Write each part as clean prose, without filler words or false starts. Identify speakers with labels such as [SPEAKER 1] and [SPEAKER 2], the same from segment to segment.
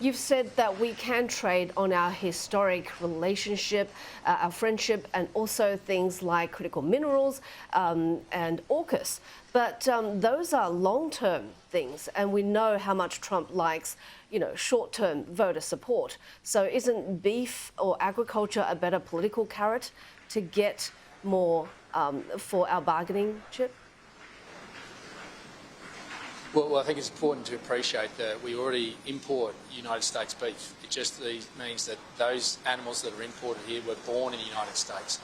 [SPEAKER 1] You've said that we can trade on our historic relationship, our friendship, and also things like critical minerals and AUKUS. But those are long-term things, and we know how much Trump likes, short-term voter support. So isn't beef or agriculture a better political carrot to get more for our bargaining chip?
[SPEAKER 2] Well, I think it's important to appreciate that we already import United States beef. It just means that those animals that are imported here were born in the United States,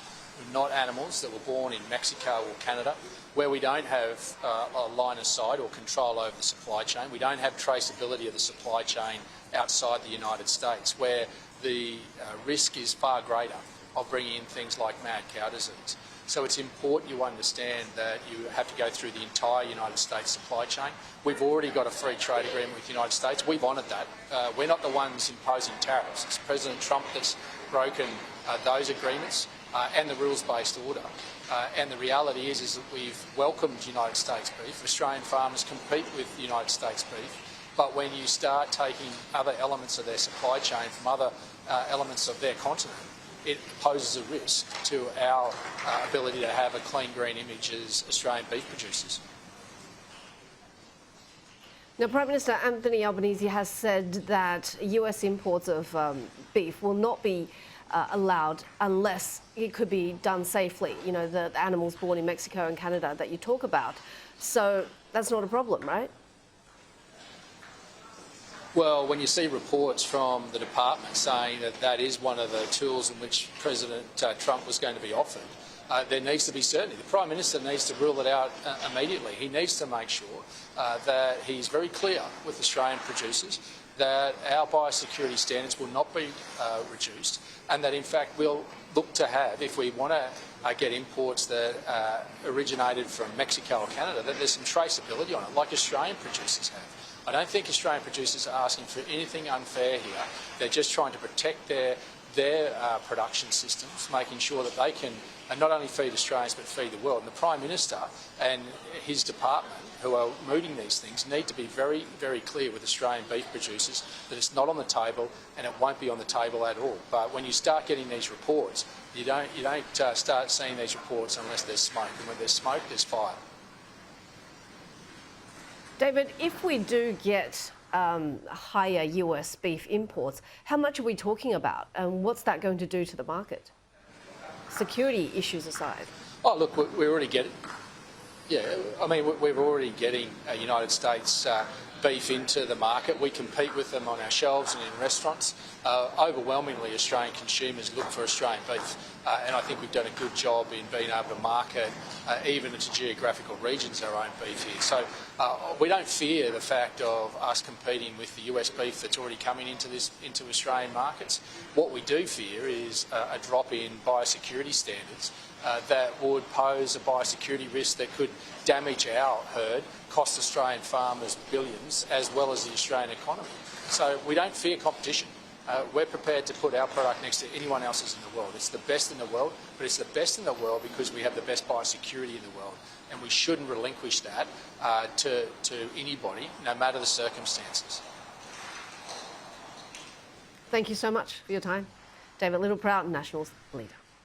[SPEAKER 2] not animals that were born in Mexico or Canada, where we don't have a line of sight or control over the supply chain. We don't have traceability of the supply chain outside the United States, where the risk is far greater of bringing in things like mad cow disease. So it's important you understand that you have to go through the entire United States supply chain. We've already got a free trade agreement with the United States. We've honoured that. We're not the ones imposing tariffs. It's President Trump that's broken those agreements and the rules-based order. And the reality is that we've welcomed United States beef. Australian farmers compete with United States beef. But when you start taking other elements of their supply chain from other elements of their continent, it poses a risk to our ability to have a clean green image as Australian beef producers.
[SPEAKER 1] Now, Prime Minister Anthony Albanese has said that US imports of beef will not be allowed unless it could be done safely, the animals born in Mexico and Canada that you talk about. So that's not a problem, right?
[SPEAKER 2] Well, when you see reports from the department saying that that is one of the tools in which President Trump was going to be offered, there needs to be certainty. The Prime Minister needs to rule it out immediately. He needs to make sure that he's very clear with Australian producers that our biosecurity standards will not be reduced, and that in fact we'll look to have, if we want to get imports that originated from Mexico or Canada, that there's some traceability on it, like Australian producers have. I don't think Australian producers are asking for anything unfair here. They're just trying to protect their production systems, making sure that they can not only feed Australians but feed the world. And the Prime Minister and his department, who are mooting these things, need to be very, very clear with Australian beef producers that it's not on the table and it won't be on the table at all. But when you start getting these reports, you don't start seeing these reports unless there's smoke. And when there's smoke, there's fire.
[SPEAKER 1] David, if we do get higher US beef imports, how much are we talking about, and what's that going to do to the market? Security issues aside.
[SPEAKER 2] Oh, look, we're already getting. Yeah, I mean, we're already getting United States beef into the market. We compete with them on our shelves and in restaurants. Overwhelmingly, Australian consumers look for Australian beef, and I think we've done a good job in being able to market, even into geographical regions, our own beef here. So we don't fear the fact of us competing with the US beef that's already coming into Australian markets. What we do fear is a drop in biosecurity standards that would pose a biosecurity risk that could damage our herd, cost Australian farmers billions, as well as the Australian economy. So we don't fear competition. We're prepared to put our product next to anyone else's in the world. It's the best in the world, but it's the best in the world because we have the best biosecurity in the world, and we shouldn't relinquish that to anybody, no matter the circumstances.
[SPEAKER 1] Thank you so much for your time. David Littleproud, Nationals leader.